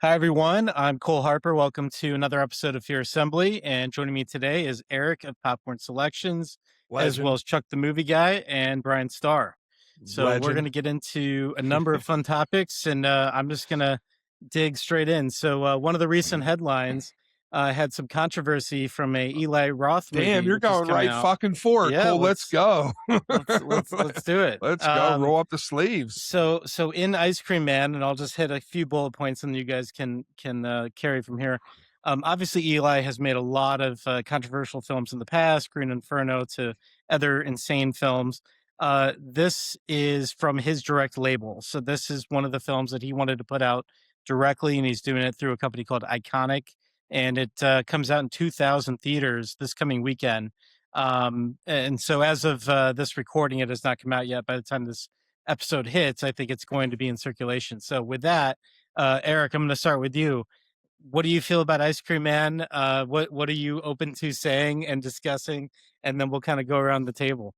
Hi, everyone. I'm Cole Harper. Welcome to another episode of Fear Assembly. And joining me today is Eric of Popcorn Selections, as well Legend. as Chuck the Movie Guy and Bryan Starr. So we're going Legend. to get into a number of fun topics, and I'm just going to dig straight in. So one of the recent headlines had some controversy from a Eli Roth Damn, movie, you're which is going coming right out. fucking for it, Yeah, Cole. Let's go. let's do it. Let's go. Roll up the sleeves. So in Ice Cream Man, and I'll just hit a few bullet points, and you guys can carry from here. Obviously, Eli has made a lot of controversial films in the past, Green Inferno to other insane films. This is from his direct label, so this is one of the films that he wanted to put out directly, and he's doing it through a company called Iconic, and it comes out in 2,000 theaters this coming weekend. And so, as of this recording, it has not come out yet. By the time this episode hits, I think it's going to be in circulation. So with that, Eric, I'm going to start with you. What do you feel about Ice Cream Man? What are you open to saying and discussing? And then we'll kind of go around the table.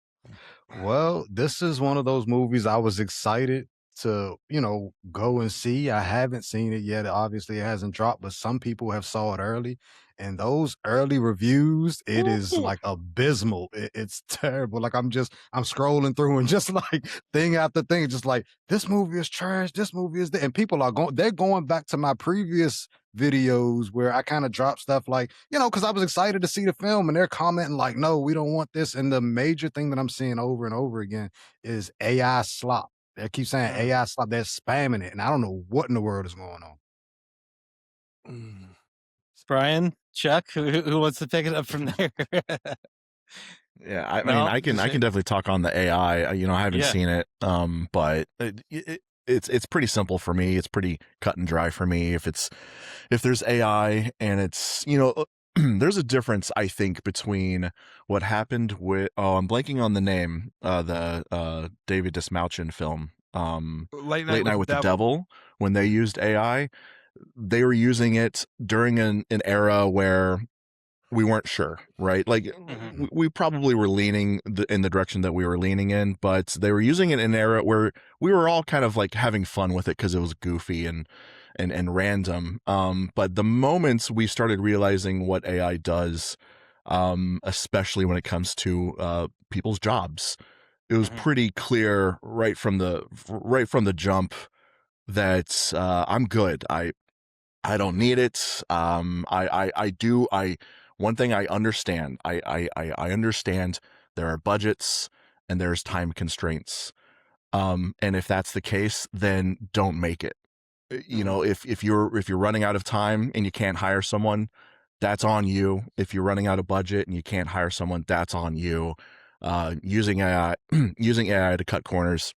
Well, this is one of those movies I was excited to, go and see. I haven't seen it yet. Obviously, it hasn't dropped, but some people have saw it early. And those early reviews, it is like abysmal. It's terrible. Like I'm scrolling through and just like thing after thing, just like this movie is trash. This movie is, and people are they're going back to my previous videos where I kind of dropped stuff like, because I was excited to see the film and they're commenting like, no, we don't want this. And the major thing that I'm seeing over and over again is AI slop. They keep saying AI slop. They're spamming it. And I don't know what in the world is going on. Bryan, Chuck, who wants to pick it up from there? Yeah, I mean, I can definitely talk on the AI. I haven't seen it, but it's pretty simple for me. It's pretty cut and dry for me. If there's AI and it's there's a difference, I think, between what happened with I'm blanking on the name, the David Dismouchin film, Late Night with the Devil, when they used AI. They were using it during an era where we weren't sure, right? Like we probably were leaning in the direction that we were leaning in, but they were using it in an era where we were all kind of like having fun with it because it was goofy and random. But the moments we started realizing what AI does, especially when it comes to people's jobs, it was pretty clear right from the jump that I'm good. I don't need it. One thing I understand. I understand there are budgets and there's time constraints. And if that's the case, then don't make it. If you're running out of time and you can't hire someone, that's on you. If you're running out of budget and you can't hire someone, that's on you. Using AI to cut corners,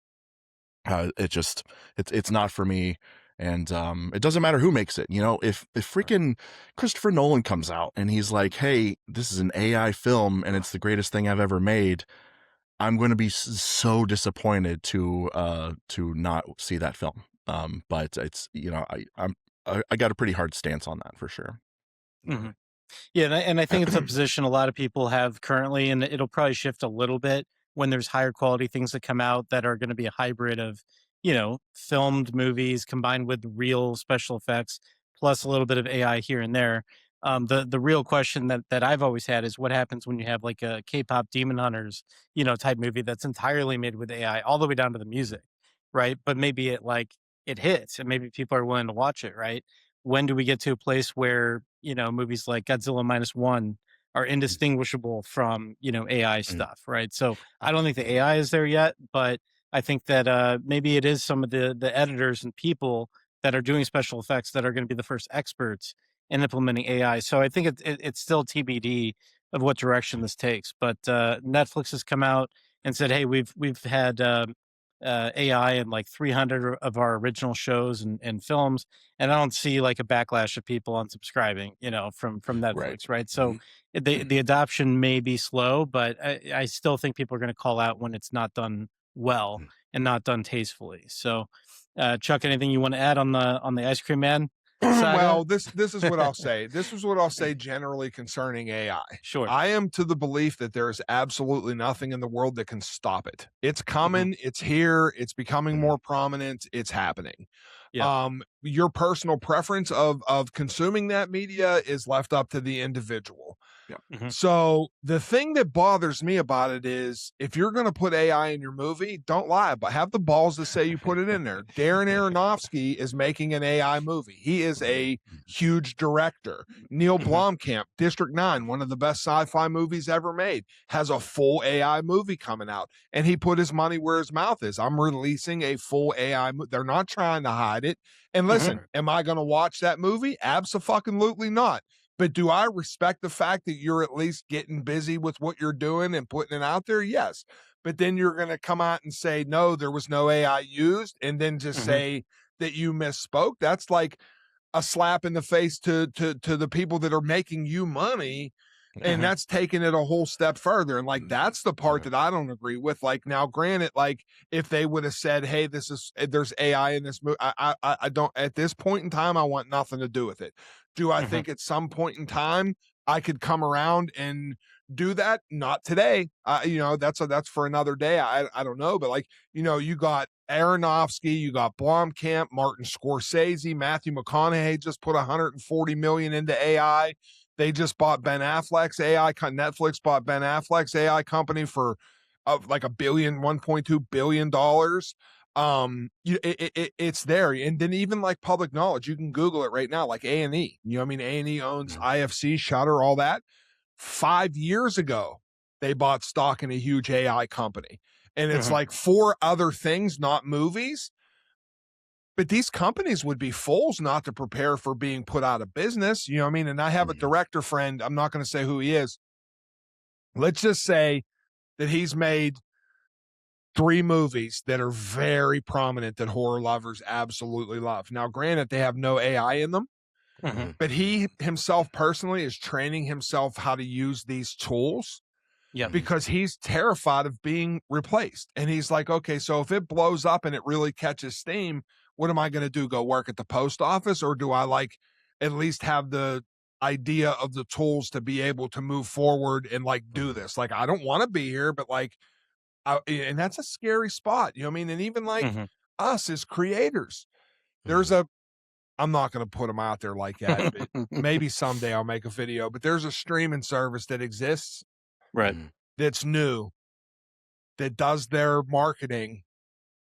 it's not for me. And it doesn't matter who makes it. If freaking Christopher Nolan comes out and he's like, hey, this is an AI film and it's the greatest thing I've ever made, I'm going to be so disappointed to not see that film. But it's, I got a pretty hard stance on that for sure. Mm-hmm. Yeah, and I think it's a position a lot of people have currently, and it'll probably shift a little bit when there's higher quality things that come out that are going to be a hybrid of, filmed movies combined with real special effects, plus a little bit of AI here and there. The real question that I've always had is what happens when you have like a K-pop Demon Hunters, type movie that's entirely made with AI, all the way down to the music, right? But maybe it hits, and maybe people are willing to watch it, right? When do we get to a place where movies like Godzilla -1 are indistinguishable from AI stuff, right? So I don't think the AI is there yet, but I think that maybe it is some of the editors and people that are doing special effects that are going to be the first experts in implementing AI. So I think it's still TBD of what direction this takes. But Netflix has come out and said, hey, we've had AI in like 300 of our original shows and films, and I don't see like a backlash of people unsubscribing, from Netflix, right? So the adoption may be slow, but I still think people are going to call out when it's not done well and not done tastefully. So, Chuck, anything you want to add on the Ice Cream Man saga? Well, this is what I'll say. This is what I'll say generally concerning AI. Sure. I am to the belief that there is absolutely nothing in the world that can stop it. It's coming. It's here. It's becoming more prominent. It's happening. Yeah. Your personal preference of consuming that media is left up to the individual. Yeah. Mhm. So the thing that bothers me about it is if you're going to put AI in your movie, don't lie, but have the balls to say you put it in there. Darren Aronofsky is making an AI movie. He is a huge director. Neil Blomkamp, District 9, one of the best sci-fi movies ever made, has a full AI movie coming out. And he put his money where his mouth is. I'm releasing a full AI movie. They're not trying to hide it. And listen, am I going to watch that movie? Abso-fucking-lutely not. But do I respect the fact that you're at least getting busy with what you're doing and putting it out there? Yes. But then you're going to come out and say, no, there was no AI used, and then just say that you misspoke. That's like a slap in the face to the people that are making you money. And that's taking it a whole step further. And like, that's the part that I don't agree with. Like, now, granted, like if they would have said, hey, there's AI in this movie, I don't, at this point in time, I want nothing to do with it. Do I think at some point in time I could come around and do that? Not today. That's for another day. I don't know. But like, you got Aronofsky, you got Blomkamp, Martin Scorsese, Matthew McConaughey just put $140 million into AI. They just bought Ben Affleck's AI. Netflix bought Ben Affleck's AI company for like $1.2 billion. It's there. And then even like public knowledge, you can Google it right now, like A&E. A&E owns IFC, Shutter, all that. 5 years ago, they bought stock in a huge AI company. And it's like 4 other things, not movies. But these companies would be fools not to prepare for being put out of business. You know what I mean? And I have a director friend, I'm not going to say who he is. Let's just say that he's made 3 movies that are very prominent that horror lovers absolutely love. Now, granted, they have no AI in them, but he himself personally is training himself how to use these tools. Yeah. Because he's terrified of being replaced. And he's like, okay, so if it blows up and it really catches steam, what am I going to do? Go work at the post office? Or do I like at least have the idea of the tools to be able to move forward and like do this? Like, I don't want to be here, but like, and that's a scary spot. You know what I mean? And even like us as creators, I'm not going to put them out there like that. But maybe someday I'll make a video, but there's a streaming service that exists. Right. That's new, that does their marketing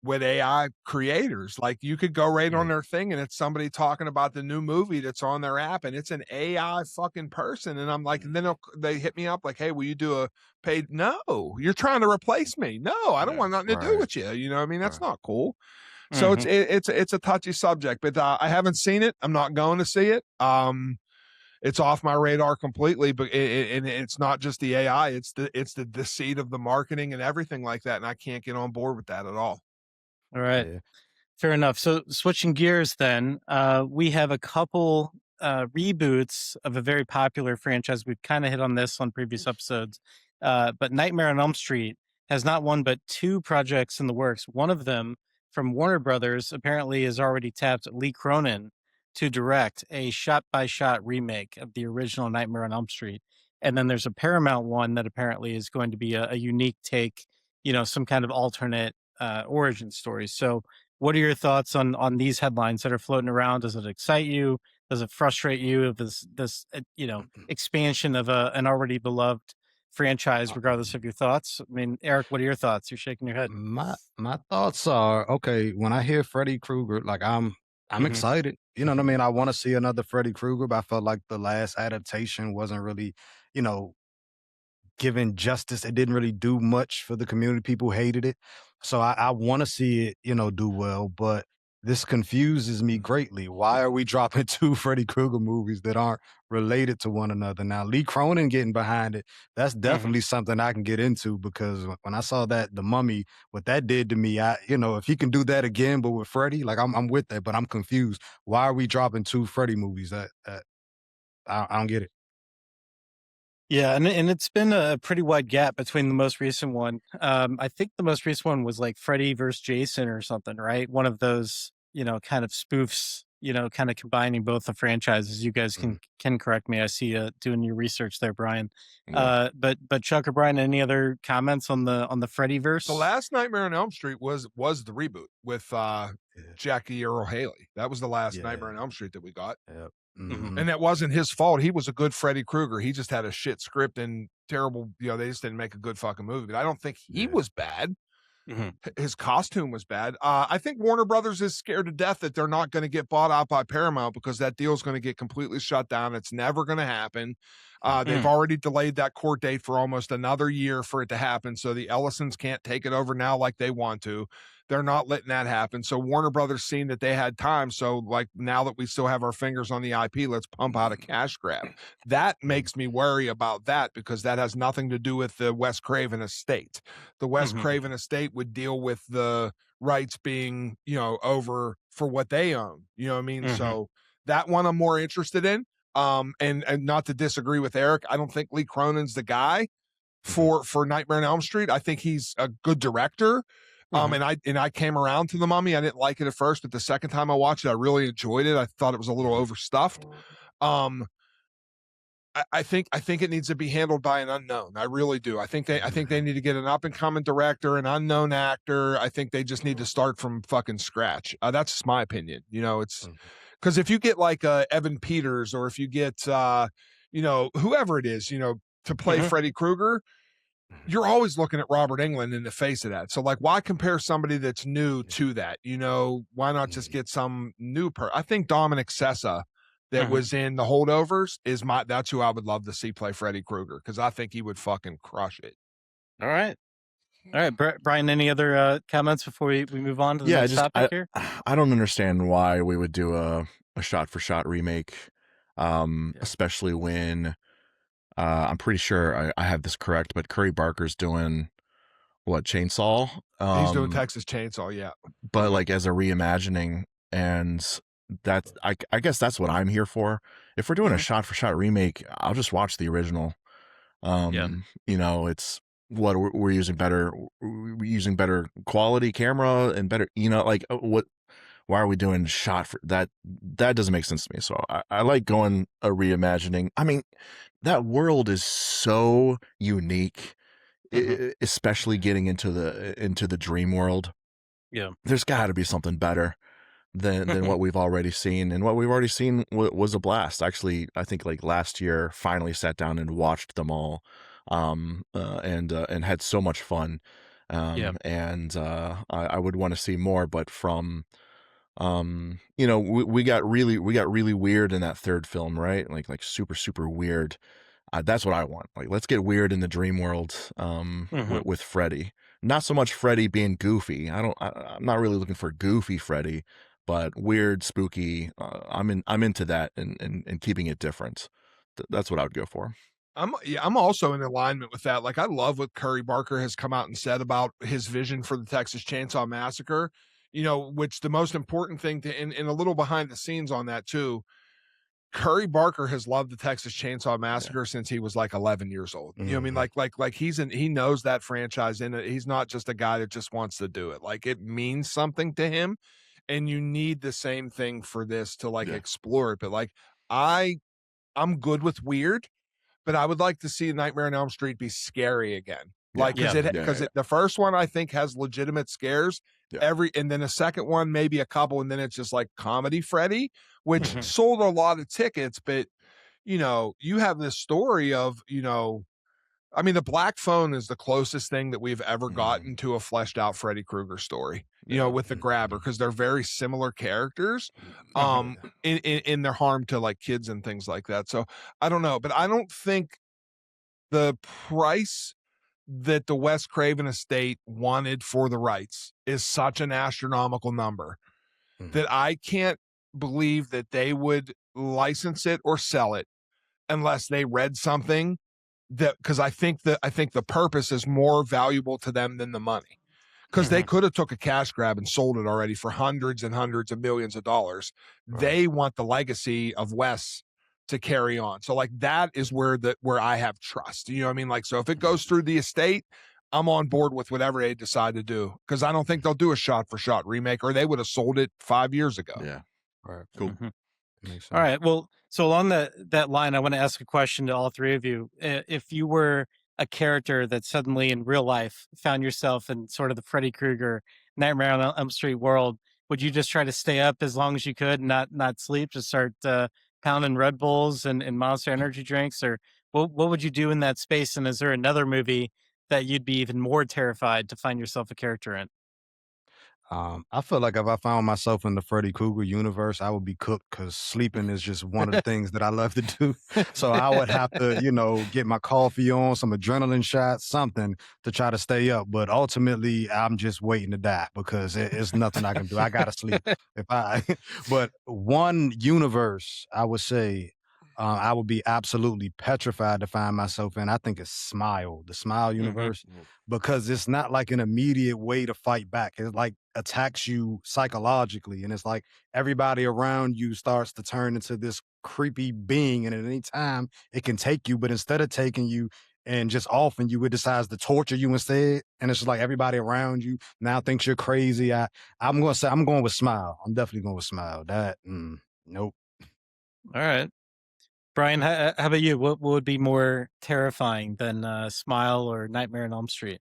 with AI creators. Like you could go right on their thing and it's somebody talking about the new movie that's on their app and it's an AI fucking person. And I'm like, and then they hit me up like, hey, will you do a paid? No, you're trying to replace me. No, I don't want nothing to do with you. You know what I mean? That's not cool. So it's a touchy subject, but I haven't seen it. I'm not going to see it. It's off my radar completely, but it's not just the AI, it's the deceit of the marketing and everything like that. And I can't get on board with that at all. All right. Yeah. Fair enough. So switching gears then, we have a couple reboots of a very popular franchise. We've kind of hit on this on previous episodes, but Nightmare on Elm Street has not one, but 2 projects in the works. One of them from Warner Brothers apparently has already tapped Lee Cronin to direct a shot-by-shot remake of the original Nightmare on Elm Street. And then there's a Paramount one that apparently is going to be a unique take, some kind of alternate origin story. So what are your thoughts on these headlines that are floating around? Does it excite you? Does it frustrate you of this expansion of an already beloved franchise, regardless of your thoughts? I mean, Eric, what are your thoughts? You're shaking your head. My thoughts are, okay, when I hear Freddy Krueger, like I'm excited. You know what I mean? I want to see another Freddy Krueger, but I felt like the last adaptation wasn't really, given justice. It didn't really do much for the community. People hated it. So I want to see it, do well, but this confuses me greatly. Why are we dropping 2 Freddy Krueger movies that aren't related to one another? Now, Lee Cronin getting behind it, that's definitely something I can get into, because when I saw that, The Mummy, what that did to me, if he can do that again, but with Freddy, like I'm with that, but I'm confused. Why are we dropping 2 Freddy movies? I don't get it. Yeah, and it's been a pretty wide gap between the most recent one. I think the most recent one was like Freddy versus Jason or something, right? One of those, kind of spoofs kind of combining both the franchises. You guys Mhm. can correct me. I see you doing your research there, Brian. Yeah. But Chuck or Brian, any other comments on the The Freddyverse? last Nightmare on Elm Street was the reboot with Yeah. Jackie Earl Haley. That was the last Yeah. Nightmare on Elm Street that we got. Yep. Mhm. Mhm. And that wasn't his fault. He was a good Freddy Krueger. He just had a shit script and terrible, they just didn't make a good fucking movie. But I don't think he Yeah. was bad. Mhm. His costume was bad. I think Warner Brothers is scared to death that they're not going to get bought out by Paramount because that deal is going to get completely shut down. It's never going to happen. They've already delayed that court date for almost another year for it to happen. So the Ellisons can't take it over now like they want to. They're not letting that happen. So Warner Brothers seen that they had time. So like now that we still have our fingers on the IP, let's pump out a cash grab. That makes me worry about that because that has nothing to do with the Wes Craven estate. The Wes Mhm. Craven estate would deal with the rights being, over for what they own. You know what I mean? Mhm. So that one I'm more interested in. And not to disagree with Eric, I don't think Lee Cronin's the guy for Nightmare on Elm Street. I think he's a good director. Mhm. And I came around to The Mummy. I didn't like it at first, but the second time I watched it, I really enjoyed it. I thought it was a little overstuffed. Um, I think it needs to be handled by an unknown. I really do. I think they need to get an up and coming director, an unknown actor. I think they just need to start from fucking scratch. That's just my opinion. It's because if you get like Evan Peters or if you get whoever it is, to play Mhm. Freddy Krueger, you're always looking at Robert Englund in the face of that. So like, why compare somebody that's new to that? Why not just get some new I think Dominic Sessa that Mhm. was in The Holdovers that's who I would love to see play Freddy Krueger because I think he would fucking crush it. All right. All right, Brian. Any other comments before we move on to the Yeah, next topic here? I don't understand why we would do a shot for shot remake, especially when I'm pretty sure I have this correct, but Curry Barker's doing what, Chainsaw? He's doing Texas Chainsaw, yeah. But like as a reimagining, and that's I guess that's what I'm here for. If we're doing a Mhm. shot for shot remake, I'll just watch the original. It's what we're using we're using better quality camera and better, like what, why are we doing shot for that? That doesn't make sense to me. So I like going a reimagining. I mean, that world is so unique, Mhm. especially getting into the dream world. Yeah. There's got to be something better than what we've already seen, and what we've already seen was a blast. Actually, I think like last year finally sat down and watched them all, and had so much fun. Yeah. And I would want to see more, but from we got really weird in that third film, right? Like super super weird. That's what I want. Like, let's get weird in the dream world, Mhm. with Freddy. Not so much Freddy being goofy. I'm not really looking for goofy Freddy, but weird, spooky. I'm into that, and keeping it different. That's what I would go for. I'm also in alignment with that. Like, I love what Curry Barker has come out and said about his vision for the Texas Chainsaw Massacre. Which the most important thing and a little behind the scenes on that too. Curry Barker has loved the Texas Chainsaw Massacre since he was like 11 years old. You know what I mean? Like he knows that franchise, and he's not just a guy that just wants to do it. Like, it means something to him, and you need the same thing for this to like Yeah. explore it. But like, I'm good with weird, but I would like to see Nightmare on Elm Street be scary again. Like, Yeah. the first one I think has legitimate scares. Yeah. And then the second one, maybe a couple, and then it's just like comedy Freddy, which Mhm. sold a lot of tickets. But you have this story of, I mean, the Black Phone is the closest thing that we've ever gotten to a fleshed out Freddy Krueger story, Yeah. with the grabber, because they're very similar characters, Mhm. in their harm to like kids and things like that. So I don't know, but I don't think the price that the Wes Craven estate wanted for the rights is such an astronomical number that I can't believe that they would license it or sell it unless they read something that, because I think the purpose is more valuable to them than the money. Because they Mhm. could have took a cash grab and sold it already for hundreds and hundreds of millions of dollars. Right. They want the legacy of Wes to carry on. So like, that is where I have trust. You know what I mean? Like, so if it goes through the estate, I'm on board with whatever they decide to do, because I don't think they'll do a shot for shot remake, or they would have sold it 5 years ago. Yeah. Right. Cool. Mhm. Makes All sense. right. Well, so along that line, I want to ask a question to all three of you. If you were a character that suddenly in real life found yourself in sort of the Freddy Krueger Nightmare on Elm Street world, would you just try to stay up as long as you could, and not sleep, just start pounding Red Bulls and Monster Energy drinks, or what would you do in that space? And is there another movie that you'd be even more terrified to find yourself a character in? I feel like if I found myself in the Freddy Krueger universe, I would be cooked because sleeping is just one of the things that I love to do. So I would have to, get my coffee on, some adrenaline shots, something to try to stay up. But ultimately, I'm just waiting to die because it's nothing I can do. I gotta sleep. If I, but one universe, I would say, I would be absolutely petrified to find myself in. I think it's Smile, the Smile Hmm. universe, because it's not like an immediate way to fight back. It like attacks you psychologically, and it's like everybody around you starts to turn into this creepy being, and at any time it can take you, but instead of taking you and just offing you, it decides to torture you instead. And it's just like everybody around you now thinks you're crazy. I'm gonna say I'm going with Smile. I'm definitely going with Smile. Nope. All right. Brian, how about you? What would be more terrifying than Smile or Nightmare on Elm Street?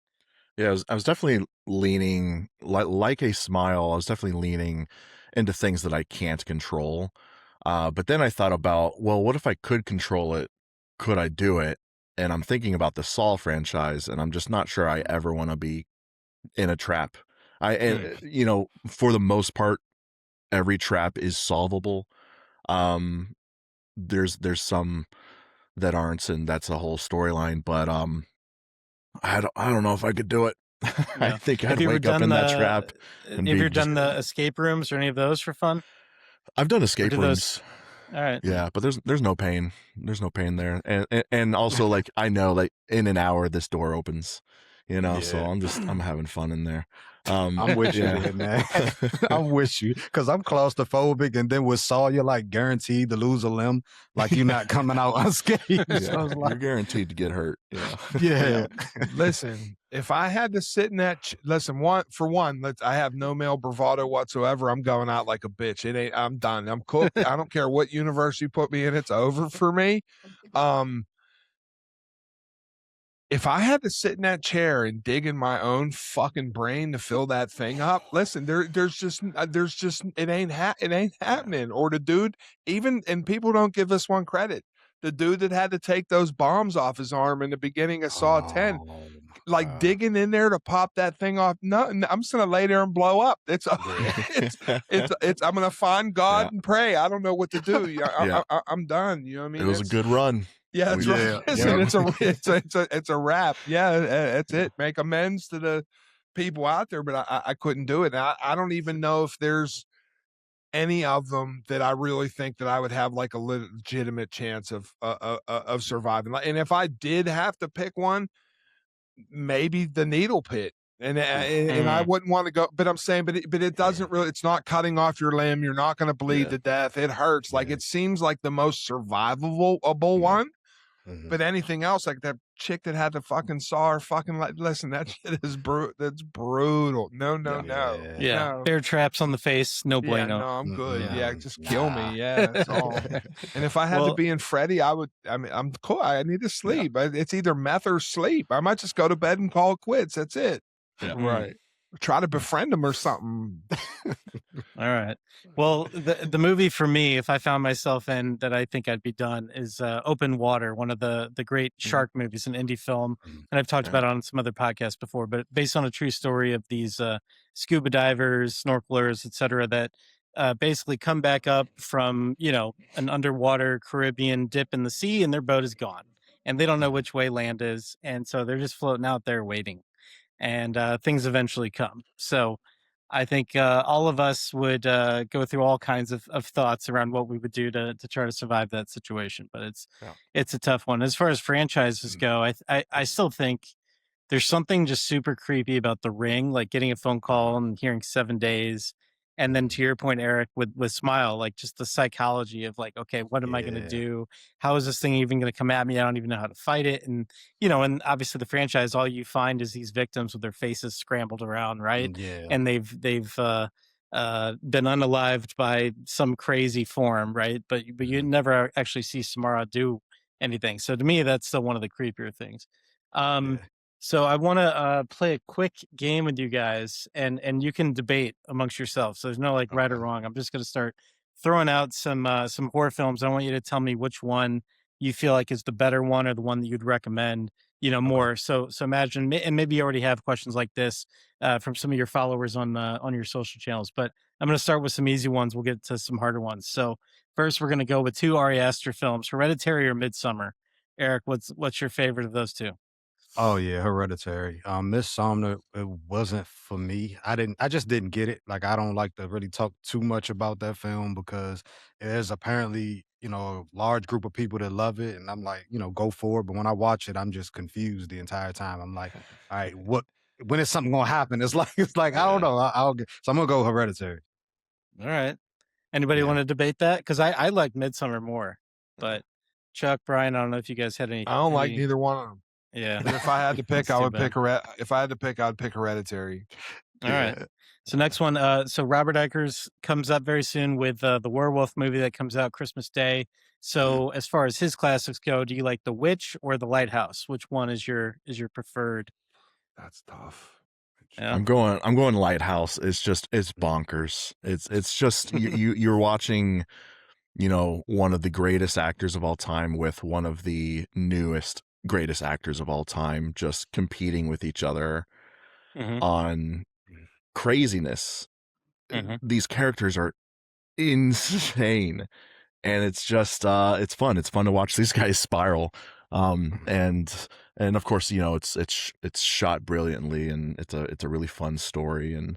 Yeah, I was definitely leaning like a smile. I was definitely leaning into things that I can't control. But then I thought about, well, what if I could control it? Could I do it? And I'm thinking about the Saw franchise, and I'm just not sure I ever want to be in a trap. Mm. For the most part, every trap is solvable. Um, there's some that aren't, and that's a whole storyline. But I don't know if I could do it. I Yeah. think Have I'd you ever wake up done in that the trap have and you be ever just. done the escape rooms or any of those for fun? I've done Or escape do those rooms. all right. Yeah, but there's no pain. There's no pain there, and also like I know like in an hour this door opens, So Yeah. I'm having fun in there. I'm with you Yeah. there, man. I'm with you because I'm claustrophobic, and then with Saw, you're like guaranteed to lose a limb, like you're not coming out unscathed. So Yeah, it's you're like, guaranteed to get hurt. Yeah. yeah, Listen, if I had to sit in that, listen, I have no male bravado whatsoever. I'm going out like a bitch. I'm done. I'm cooked. I don't care what universe you put me in. It's over for me. Um, if I had to sit in that chair and dig in my own fucking brain to fill that thing up, listen, it ain't happening. Or the dude, and people don't give this one credit. The dude that had to take those bombs off his arm in the beginning of Saw 10, oh my like god, digging in there to pop that thing off. No, I'm just gonna lay there and blow up. It's yeah, it's I'm gonna find God Yeah. and pray. I don't know what to do. Yeah, Yeah. I'm done. You know what I It mean? was a good run. Yeah, We that's right. yeah, Listen, yeah. it's a wrap. Yeah, that's it. Make amends to the people out there, but I couldn't do it. And I don't even know if there's any of them that I really think that I would have like a legitimate chance of surviving. And if I did have to pick one, maybe the needle pit. And I Mm, wouldn't want to go, but I'm saying, but it doesn't really. It's not cutting off your limb. You're not going to bleed Yeah. to death. It hurts. Like Yeah, it seems like the most survivable yeah. one. Mhm. But anything else, like that chick that had the fucking saw her fucking like, listen, that shit is that's brutal. No, no, Yeah. no, Yeah. yeah. no. Bear traps on the face, no Yeah, bueno. no, I'm good. Yeah. Yeah, Mm-mm, just kill nah. me. Yeah, that's all. And if I had to Well, be in Freddy, I would. I mean, I'm cool. I need to Yeah. sleep. It's either meth or sleep. I might just go to bed and call it quits. That's it. Yeah. Right. Try to befriend him or something. all right. Well, the movie for me, if I found myself in that I think I'd be done, is Open Water, one of the great shark movies, an indie film, Mhm. and I've talked Yeah. about it on some other podcasts before. But based on a true story of these scuba divers, snorkelers, etc., that basically come back up from an underwater Caribbean dip in the sea, and their boat is gone, and they don't know Mhm. which way land is, and so they're just floating out there waiting, and things eventually come. So I think all of us would go through all kinds of thoughts around what we would do to try to survive that situation. But Yeah. it's a tough one. As far as franchises go, I still think there's something just super creepy about The Ring, like getting a phone call and hearing 7 days. And then to your point, Eric, with Smile, like just the psychology of like, okay, what am I going to Yeah. do? How is this thing even going to come at me? I don't even know how to fight it. And obviously the franchise, all you find is these victims with their faces scrambled around, right? Yeah. And they've been unalived by some crazy form, right? But you never actually see Samara do anything. So to me, that's still one of the creepier things. Yeah. So I want to play a quick game with you guys, and you can debate amongst yourselves. So there's no like right or Okay. wrong. I'm just going to start throwing out some horror films. I want you to tell me which one you feel like is the better one or the one that you'd recommend. More. So imagine, and maybe you already have questions like this from some of your followers on your social channels. But I'm going to start with some easy ones. We'll get to some harder ones. So first, we're going to go with two Ari Aster films: Hereditary or Midsummer. Eric, what's your favorite of those two? Oh yeah, Hereditary. Miss Somner, it wasn't for me. I just didn't get it. Like I don't like to really talk too much about that film because there's apparently, a large group of people that love it. And I'm like, go for it. But when I watch it, I'm just confused the entire time. I'm like, all right, when is something gonna happen? It's like, I don't know. So I'm gonna go Hereditary. All right. Anybody Yeah. want to debate that? Because I like Midsummer more, but Chuck, Brian, I don't know if you guys had I don't like any neither one of them. yeah. But if I had to pick, That's I too would bad. pick if I had to pick, I'd pick Hereditary. All right. Yeah. So next one, so Robert Eggers comes up very soon with the werewolf movie that comes out Christmas Day. So as far as his classics go, do you like The Witch or The Lighthouse? Which one is your preferred? That's tough. Yeah. I'm going Lighthouse. It's bonkers. It's just you're watching, one of the greatest actors of all time with one of the newest greatest actors of all time just competing with each other Mm-hmm. on craziness. Mm-hmm. These characters are insane, and it's just it's fun to watch these guys spiral. And of course, it's shot brilliantly, and it's a really fun story, and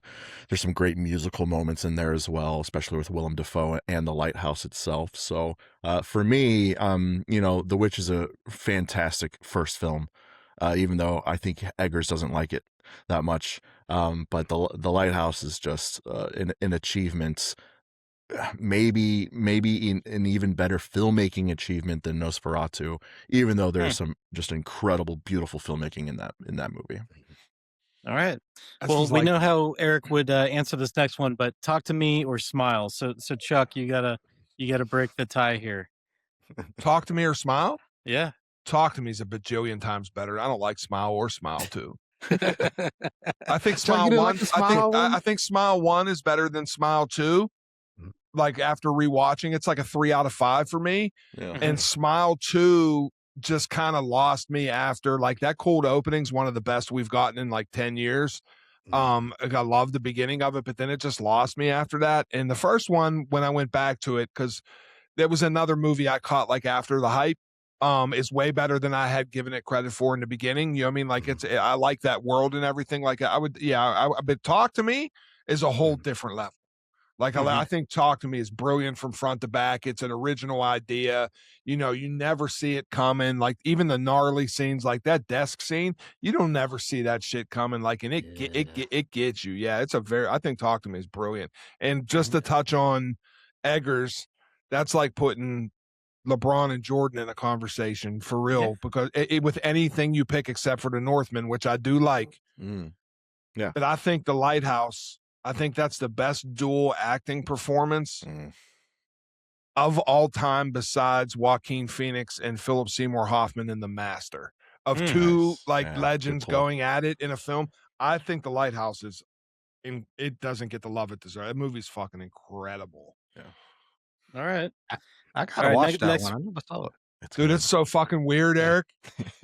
there's some great musical moments in there as well, especially with Willem Dafoe and the lighthouse itself. So for me, The Witch is a fantastic first film, even though I think Eggers doesn't like it that much. But the lighthouse is just an achievement, maybe an even better filmmaking achievement than Nosferatu, even though there's some just incredible, beautiful filmmaking in that movie. All right. This Well, was we like know how Eric would answer this next one, but talk to me or smile. So Chuck, you gotta break the tie here. Talk to Me or Smile. Yeah. Talk to Me is a bajillion times better. I don't like Smile or Smile 2. I think Chuck, Smile you didn't 1. like the Smile one? I think Smile 1 is better than Smile 2. Like after rewatching, it's like a 3 out of 5 for me. Yeah. And Smile 2 just kind of lost me after, like, that cold opening's one of the best we've gotten in like 10 years. I love the beginning of it, but then it just lost me after that. And the first one, when I went back to it, because there was another movie I caught like after the hype, is way better than I had given it credit for in the beginning. You know what I mean? Like I like that world and everything. Like but Talk to Me is a whole different level. Like I think Talk to Me is brilliant from front to back. It's an original idea. You never see it coming. Like even the gnarly scenes, like that desk scene, you don't never see that shit coming. Like, and it gets you. Yeah, I think Talk to Me is brilliant. And just to touch on Eggers, that's like putting LeBron and Jordan in a conversation for real, because with anything you pick except for the Northman, which I do like. Yeah. But I think The Lighthouse, I think that's the best dual acting performance of all time besides Joaquin Phoenix and Philip Seymour Hoffman in The Master. Of two legends going at it in a film, I think The Lighthouse it doesn't get the love it deserves. That movie's fucking incredible. Yeah. All right. I gotta watch that one. I never saw it. It's so fucking weird, Eric.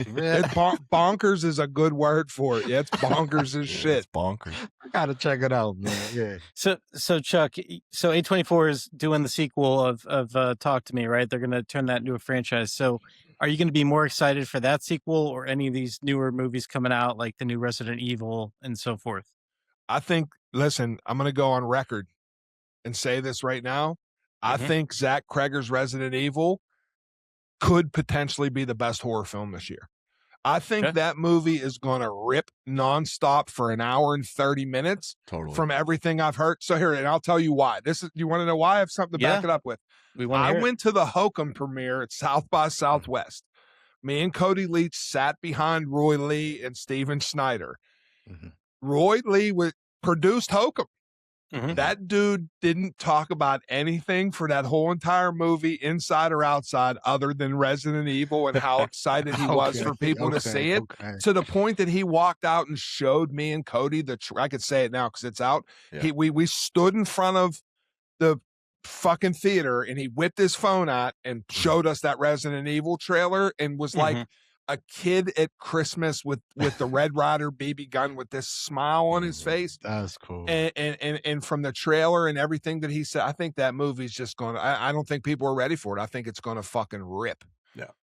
Bonkers is a good word for it. Yeah, it's bonkers as shit. It's bonkers. I gotta check it out, man. Yeah. So Chuck, so A24 is doing the sequel of Talk to Me, right? They're gonna turn that into a franchise. So are you gonna be more excited for that sequel or any of these newer movies coming out, like the new Resident Evil and so forth? I think, listen, I'm gonna go on record and say this right now. I think Zach Kreger's Resident Evil could potentially be the best horror film this year. I think that movie is going to rip nonstop for an hour and 30 minutes from everything I've heard. So here, and I'll tell you why. You want to know why? I have something to back it up with. I went to the Hokum premiere at South by Southwest. Me and Cody Leach sat behind Roy Lee and Steven Snyder. Roy Lee produced Hokum. Mhm. That dude didn't talk about anything for that whole entire movie, inside or outside, other than Resident Evil and how excited he was for people to see it. Okay. To the point that he walked out and showed me and Cody I could say it now because it's out. Yeah. We stood in front of the fucking theater and he whipped his phone out and showed us that Resident Evil trailer and was like a kid at Christmas with the Red Ryder BB gun with this smile on his face. That's cool. And from the trailer and everything that he said, I think that movie's just going to, I don't think people are ready for it. I think it's going to fucking rip.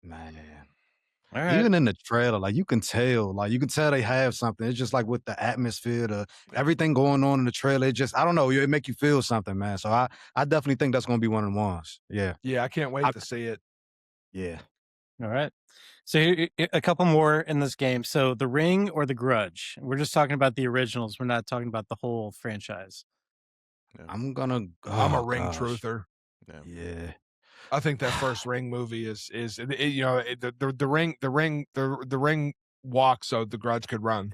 Man. All right. Even in the trailer, like you can tell they have something. It's just like with the atmosphere, everything going on in the trailer. It just, I don't know, it make you feel something, man. So I definitely think that's going to be one of the ones. Yeah. Yeah, I can't wait to see it. Yeah. All right. So a couple more in this game. So The Ring or The Grudge? We're just talking about the originals. We're not talking about the whole franchise. I'm a Ring truther. Yeah. I think that first Ring movie is you know, the ring walk so the Grudge could run.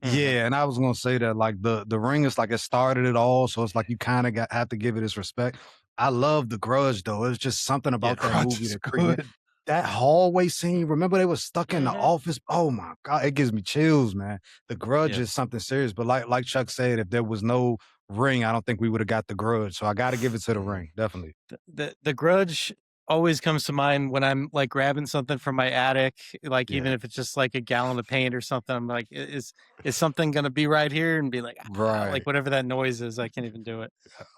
Yeah, and I was gonna say that like the Ring is like it started it all, so it's like you kind of have to give it its respect. I love The Grudge though. It's just something about that Grudge movie is that good. that hallway scene. Remember they were stuck in the office. Oh my god, it gives me chills, man. The Grudge is something serious. But like Chuck said, if there was no Ring, I don't think we would have got The Grudge. So I got to give it to The Ring, definitely. The Grudge always comes to mind when I'm like grabbing something from my attic, like even if it's just like a gallon of paint or something. I'm like, is something gonna be right here? And be like, like whatever that noise is, I can't even do it.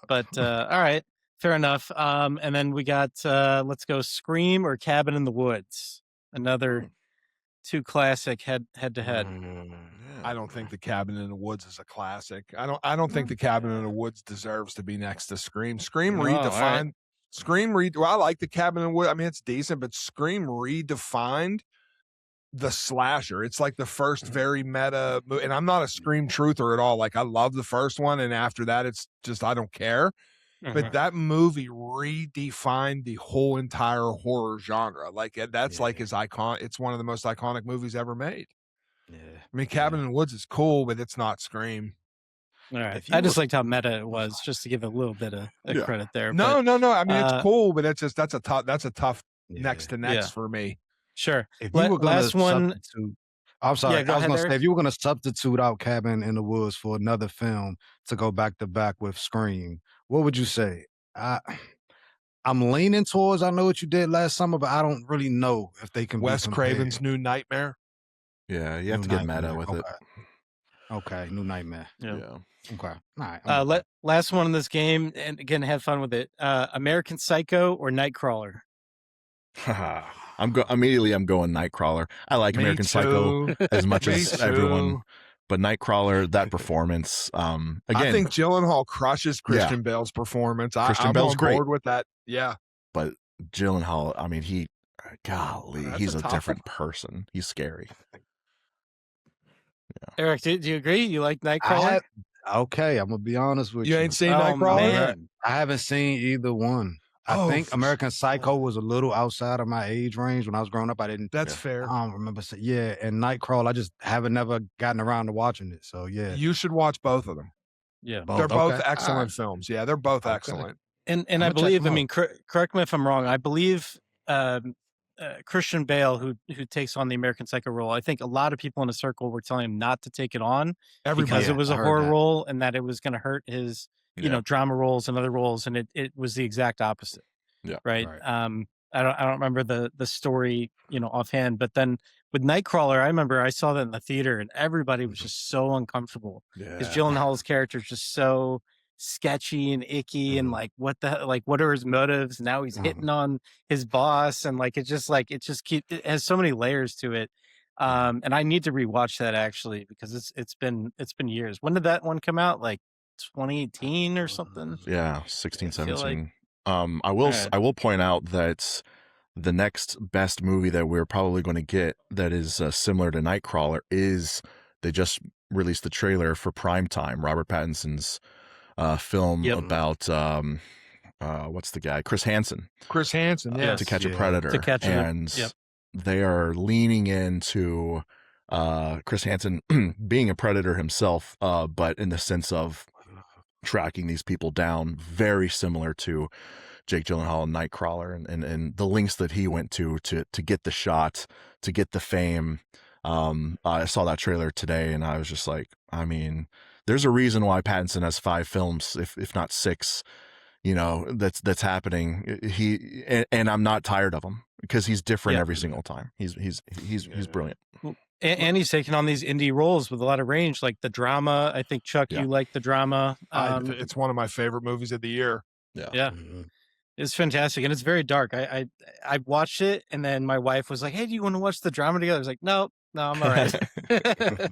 But all right, fair enough. And then we got let's go Scream or Cabin in the Woods. Another two classic head to head. I don't think The Cabin in the Woods is a classic. I don't think The Cabin in the Woods deserves to be next to Scream. Scream redefined. Well, I like The Cabin in the Woods. I mean, it's decent, but Scream redefined the slasher. It's like the first very meta movie. And I'm not a Scream truther at all. Like I love the first one, and after that, it's just I don't care. But that movie redefined the whole entire horror genre. Like that's like his icon. It's one of the most iconic movies ever made. Yeah. I mean, Cabin in the Woods is cool, but it's not Scream. All right. I just liked how meta it was, just to give a little bit of credit there. No. I mean, it's cool, but it's just that's a tough next to next for me. Sure. If you were last one. I'm sorry. Yeah, I was going to Eric. say, if you were going to substitute out Cabin in the Woods for another film to go back to back with Scream, what would you say? I'm leaning towards I Know What You Did Last Summer, but I don't really know if they can Wes be compared. Craven's New Nightmare. Yeah, you have to get meta with it. Okay, New Nightmare. Yeah. Okay. All right. Last one in this game, and again, have fun with it. American Psycho or Nightcrawler? Immediately I'm going Nightcrawler. I like American Psycho as much as everyone, but Nightcrawler, that performance, again, I think Gyllenhaal crushes Christian Bale's performance. Christian I'm Bale's on great board with that. Yeah. But Gyllenhaal, I mean, he's a different person. He's scary. Yeah. Eric, do you agree? You like Nightcrawler? Okay, I'm gonna be honest with you. You ain't seen Nightcrawler? Man. I haven't seen either one. I think American Psycho was a little outside of my age range when I was growing up. I didn't. That's fair. I don't remember. And Nightcrawler, I just haven't never gotten around to watching it. So yeah, you should watch both of them. Yeah, they're both excellent films. Yeah, they're both excellent. And I believe, I mean, correct me if I'm wrong. I believe Christian Bale, who takes on the American Psycho role, I think a lot of people in a circle were telling him not to take it on because it was a horror role and that it was going to hurt his, drama roles and other roles, and it was the exact opposite. Yeah. Right. I don't remember the story, offhand, but then with Nightcrawler, I remember I saw that in the theater and everybody was just so uncomfortable because Gyllenhaal's character is just so sketchy and icky and like what are his motives? Now he's hitting on his boss and it has so many layers to it. And I need to rewatch that actually because it's been years. When did that one come out? Like 2018 or something? Yeah, 16, 17. I will point out that the next best movie that we're probably going to get that is similar to Nightcrawler is they just released the trailer for Primetime, Robert Pattinson's film about what's the guy? Chris Hansen. Yeah. To Catch a Predator. They are leaning into Chris Hansen being a predator himself, but in the sense of tracking these people down, very similar to Jake Gyllenhaal and Nightcrawler, and the links that he went to get the shot, to get the fame. I saw that trailer today, and I was just like, I mean, there's a reason why Pattinson has 5 films, if not 6, that's happening. And I'm not tired of him because he's different every single time. He's brilliant. And he's taking on these indie roles with a lot of range, like the drama. I think, Chuck, you like the drama. It's one of my favorite movies of the year. Yeah. It's fantastic, and it's very dark. I watched it, and then my wife was like, "Hey, do you want to watch the drama together?" I was like, "No, I'm all right."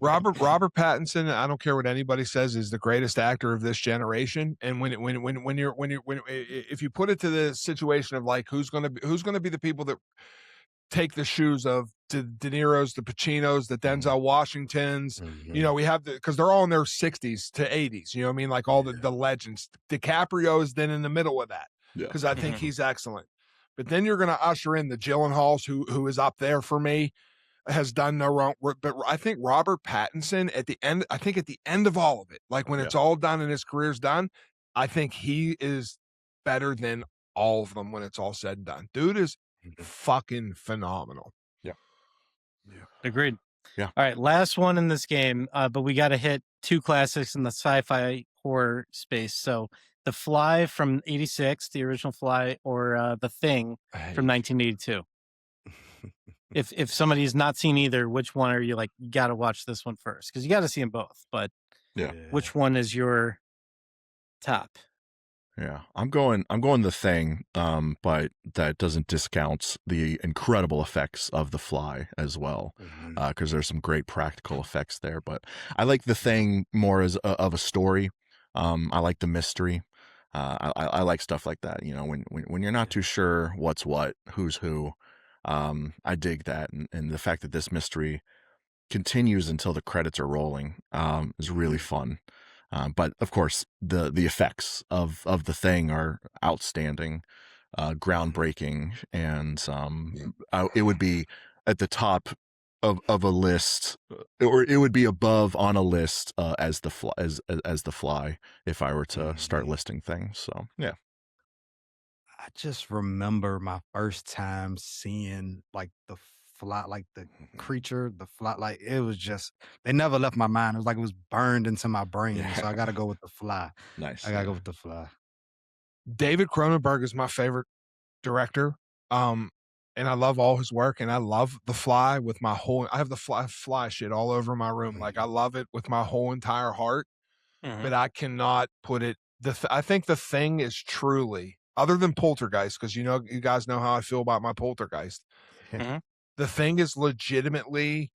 Robert Pattinson, I don't care what anybody says, is the greatest actor of this generation. And if you put it to the situation of like who's gonna be the people that take the shoes of De Niro's, the Pacinos, the Denzel Washingtons, we have because they're all in their 60s to 80s. You know what I mean? Like all the legends. DiCaprio is then in the middle of that. Because I think he's excellent. But then you're going to usher in the Gyllenhaals, who is up there for me, has done no wrong. But I think Robert Pattinson at the end of all of it, like when it's all done and his career's done, I think he is better than all of them when it's all said and done. Dude is fucking phenomenal. Yeah. Agreed. Yeah. All right, last one in this game, but we got to hit 2 classics in the sci-fi horror space. So The Fly from 86, the original Fly, or The Thing from 1982. If somebody's not seen either, which one are you like, you got to watch this one first? Because you got to see them both, but which one is your top? Yeah, I'm going The Thing, but that doesn't discount the incredible effects of The Fly as well, because there's some great practical effects there. But I like The Thing more as of a story. I like the mystery. I like stuff like that. When you're not too sure what's what, who's who. I dig that, and the fact that this mystery continues until the credits are rolling is really fun. But of course, the effects of The Thing are outstanding, groundbreaking, and it would be at the top of a list, or it would be above on a list as the Fly if I were to start listing things. So yeah. I just remember my first time seeing like the fly, like the creature, the fly, like it was just, they never left my mind. It was like it was burned into my brain. So I got to go with The Fly. Nice. I got to go with The Fly. David Cronenberg is my favorite director. And I love all his work, and I love The Fly with my whole, I have the fly shit all over my room. Like I love it with my whole entire heart, but I cannot put it, I think The Thing is truly, other than Poltergeist, because you guys know how I feel about my Poltergeist. The Thing is legitimately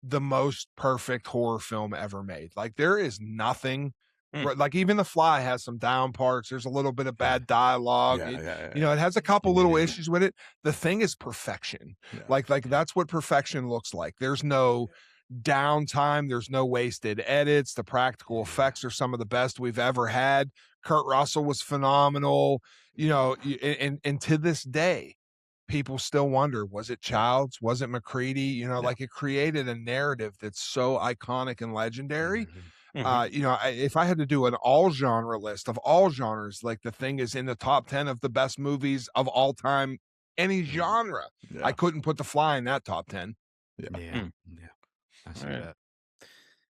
the most perfect horror film ever made. Like there is nothing, like even The Fly has some down parts. There's a little bit of bad dialogue. It has a couple little issues with it. The Thing is perfection. Like that's what perfection looks like. There's no downtime. There's no wasted edits. The practical effects are some of the best we've ever had. Kurt Russell was phenomenal, and to this day, people still wonder, was it Childs? Was it McCready? Like it created a narrative that's so iconic and legendary. If I had to do an all genre list of all genres, like The Thing is in the top 10 of the best movies of all time, any genre. I couldn't put The Fly in that top 10. Yeah. I see that.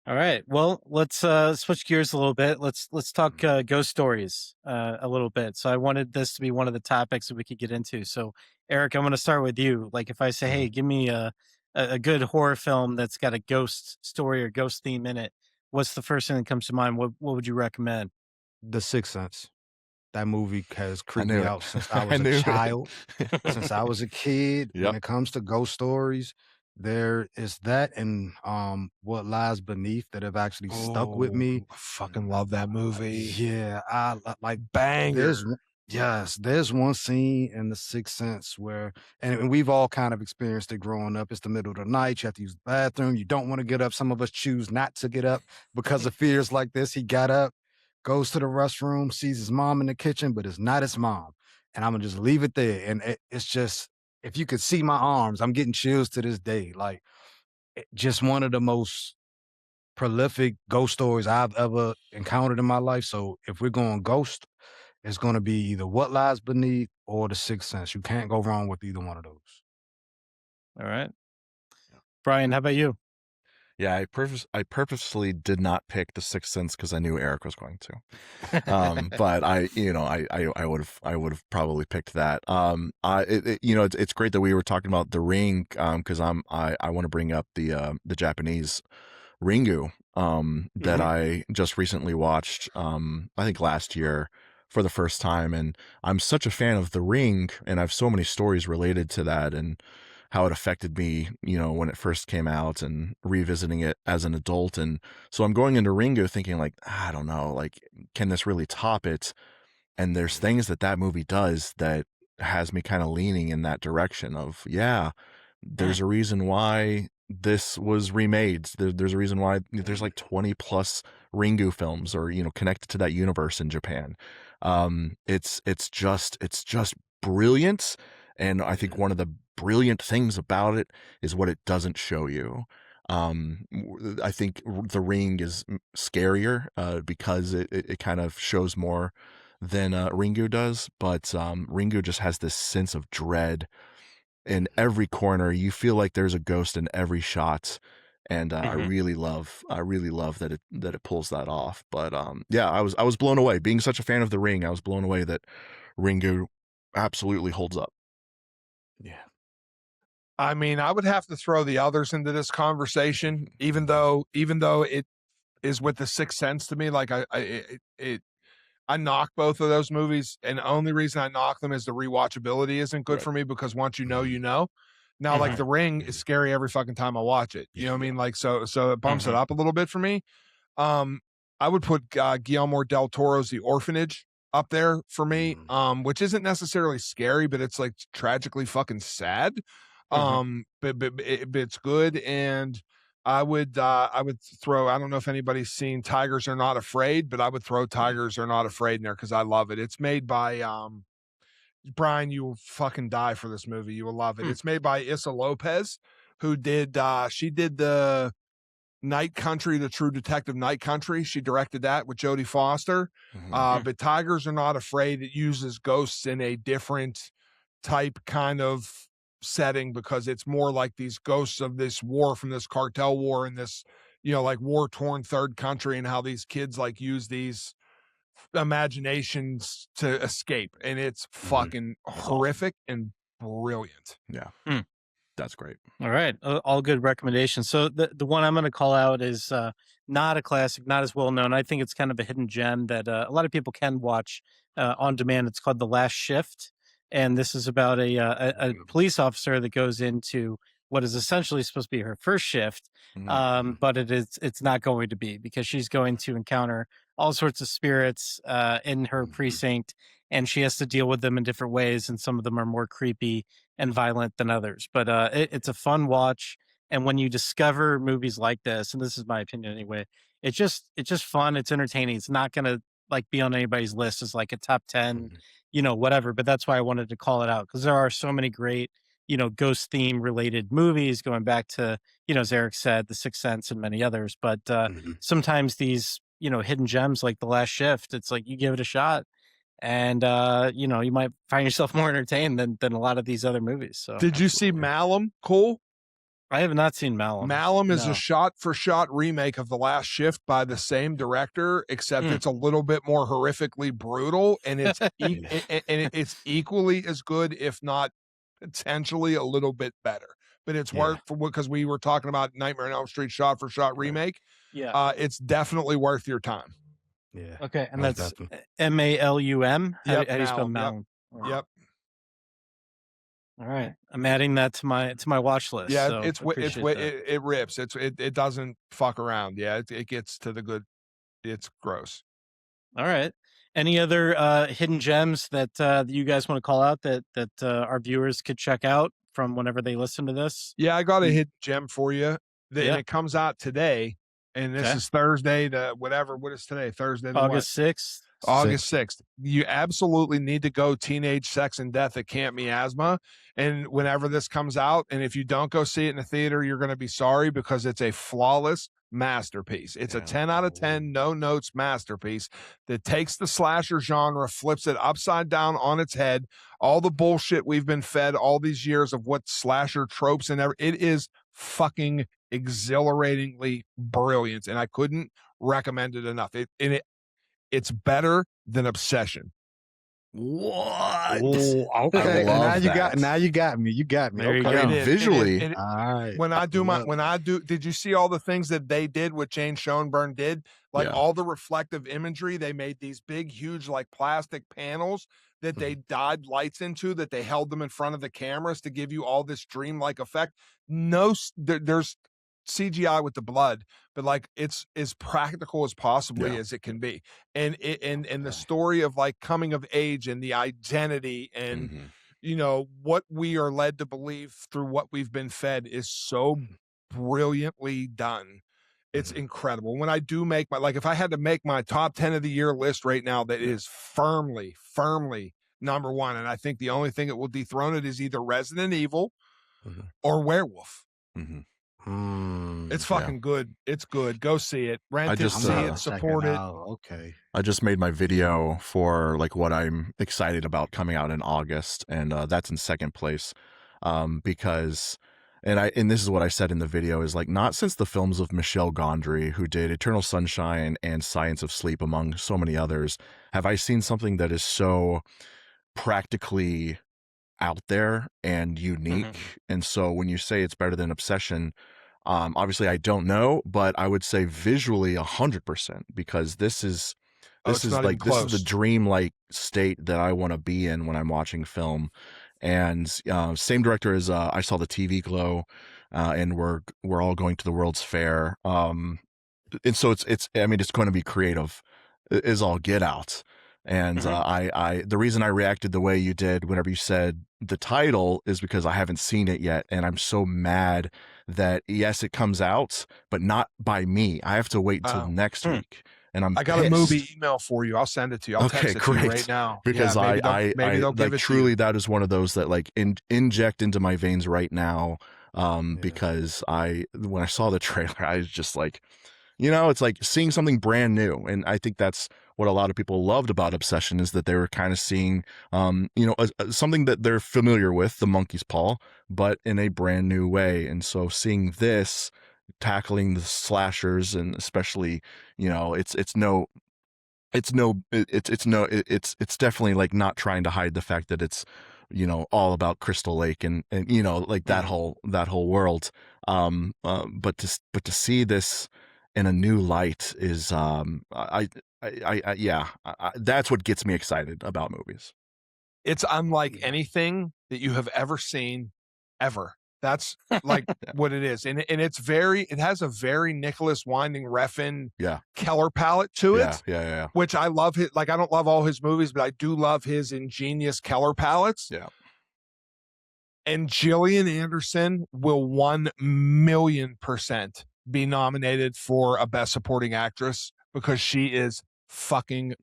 All right. Well, let's switch gears a little bit. Let's talk ghost stories a little bit. So I wanted this to be one of the topics that we could get into. So Eric, I'm going to start with you. Like if I say, hey, give me a good horror film that's got a ghost story or ghost theme in it, what's the first thing that comes to mind? What would you recommend? The Sixth Sense. That movie has creeped me out since I was a child, since I was a kid. When it comes to ghost stories, there is that and What Lies Beneath that have actually stuck with me. I fucking love that movie. Yeah, I like banger. There's one scene in The Sixth Sense where, and we've all kind of experienced it growing up. It's the middle of the night. You have to use the bathroom. You don't want to get up. Some of us choose not to get up because of fears like this. He got up, goes to the restroom, sees his mom in the kitchen, but it's not his mom. And I'm going to just leave it there. And it's just, if you could see my arms, I'm getting chills to this day. Like, just one of the most prolific ghost stories I've ever encountered in my life. So if we're going ghost, it's going to be either What Lies Beneath or The Sixth Sense. You can't go wrong with either one of those. All right. Bryan, how about you? Yeah, I purposely did not pick The Sixth Sense because I knew Eric was going to. But I would have probably picked that. It's great that we were talking about The Ring, because I want to bring up the Japanese Ringu, that I just recently watched, I think last year for the first time, and I'm such a fan of The Ring, and I have so many stories related to that and how it affected me, when it first came out, and revisiting it as an adult. And so I'm going into Ringu thinking, like, I don't know, like, can this really top it? And there's things that movie does that has me kind of leaning in that direction of, yeah, there's a reason why this was remade. There's a reason why there's like 20 plus Ringu films, or, connected to that universe in Japan. It's just brilliant. And I think one of the brilliant things about it is what it doesn't show you. I think The Ring is scarier, because it kind of shows more than Ringu does, but Ringu just has this sense of dread in every corner. You feel like there's a ghost in every shot, and I really love that it pulls that off. But yeah, I was blown away. Being such a fan of The Ring, I was blown away that Ringu absolutely holds up. Yeah. I mean, I would have to throw the others into this conversation, even though it is with The Sixth Sense to me. Like I knock both of those movies, and the only reason I knock them is the rewatchability isn't good for me, because once you know, you know. Now, like The Ring is scary every fucking time I watch it. You know what I mean? Like so it bumps it up a little bit for me. I would put Guillermo del Toro's The Orphanage up there for me, which isn't necessarily scary, but it's like tragically fucking sad. But it's good. And I would throw, I don't know if anybody's seen Tigers Are Not Afraid, but I would throw Tigers Are Not Afraid in there because I love it. It's made by Brian, you will fucking die for this movie. You will love it. It's made by Issa Lopez, who did she did the Night Country, the True Detective Night Country. She directed that with Jodie Foster. But Tigers Are Not Afraid, it uses ghosts in a different type kind of setting, because it's more like these ghosts of this war, from this cartel war in this, like war-torn third country, and how these kids like use these imaginations to escape. And it's fucking horrific and brilliant. Yeah. That's great. All right. All good recommendations. So the one I'm going to call out is not a classic, not as well known. I think it's kind of a hidden gem that a lot of people can watch on demand. It's called The Last Shift. And this is about a police officer that goes into what is essentially supposed to be her first shift. But it's not going to be, because she's going to encounter all sorts of spirits in her precinct, and she has to deal with them in different ways. And some of them are more creepy and violent than others. But it's a fun watch. And when you discover movies like this, and this is my opinion anyway, it's just fun. It's entertaining. It's not going to like be on anybody's list as like a top 10, whatever. But that's why I wanted to call it out, because there are so many great, ghost theme related movies going back to, as Eric said, The Sixth Sense and many others. But sometimes these, hidden gems like The Last Shift, it's like you give it a shot, and you might find yourself more entertained than a lot of these other movies. So did you see Malum? Cool. I have not seen Malum. Malum is a shot-for-shot remake of The Last Shift by the same director, except it's a little bit more horrifically brutal, and it's it's equally as good, if not potentially a little bit better. But it's worth, because we were talking about Nightmare on Elm Street shot-for-shot remake. It's definitely worth your time. Yeah. Okay, and that's Malum. How do you spell Malum? Yep. All right, I'm adding that to my watch list. Yeah, so it rips. It doesn't fuck around. Yeah, it gets to the good. It's gross. All right. Any other hidden gems that you guys want to call out that our viewers could check out from whenever they listen to this? Yeah, I got a hidden gem for you. And it comes out today, and this is Thursday. What is today? Thursday, August 6th. August 6th. You absolutely need to go Teenage Sex and Death at Camp Miasma. And whenever this comes out, and if you don't go see it in the theater, you're going to be sorry, because it's a flawless masterpiece. It's a 10 out of 10, no notes masterpiece that takes the slasher genre, flips it upside down on its head. All the bullshit we've been fed all these years of what slasher tropes and it is fucking exhilaratingly brilliant. And I couldn't recommend it enough. It's better than Obsession. What? Oh, I okay. love Now you got me. There you Okay. go. Visually. All right. When I do, did you see all the things that they did, what Jane Schoenberg did? Like Yeah. all the reflective imagery, they made these big, huge, like plastic panels that they dyed lights into, that they held them in front of the cameras to give you all this dreamlike effect. There's CGI with the blood, but like it's as practical as possibly as it can be. And the story of like coming of age and the identity and you know what we are led to believe through what we've been fed is so brilliantly done. It's incredible. When I do make like if I had to make my top 10 of the year list right now, that is firmly number one. And I think the only thing that will dethrone it is either Resident Evil or Werewolf. It's fucking good. It's good. Go see it. Rent it, see it, support it. Okay. I just made my video for like what I'm excited about coming out in August, and that's in second place because and this is what I said in the video is like, not since the films of Michel Gondry, who did Eternal Sunshine and Science of Sleep among so many others, have I seen something that is so practically out there and unique. And so when you say it's better than Obsession, obviously I don't know, but I would say visually 100%, because this is the dream-like state that I want to be in when I'm watching film. And same director as I saw the TV Glow, and we're all going to the World's Fair. And so it's going to be creative is all get out. And the reason I reacted the way you did whenever you said the title is because I haven't seen it yet, and I'm so mad that yes, it comes out, but not by me. I have to wait till next week. And I got a movie email for you. I'll send it to you. I'll text it to you right now. Because maybe they'll give like it truly, to that is one of those that like inject into my veins right now. Because when I saw the trailer, I was just like, it's like seeing something brand new. And I think that's what a lot of people loved about Obsession, is that they were kind of seeing, something that they're familiar with, the monkey's paw, but in a brand new way. And so seeing this tackling the slashers, and especially, it's definitely like not trying to hide the fact that it's, all about Crystal Lake and like that whole world. But to see this in a new light is that's what gets me excited about movies. It's unlike anything that you have ever seen ever. That's like what it is. And it has a very Nicholas Winding Refn Keller palette to it. Yeah. Which I love. I don't love all his movies, but I do love his ingenious Keller palettes. Yeah. And Gillian Anderson will 1,000,000% be nominated for a Best Supporting Actress, because she is fucking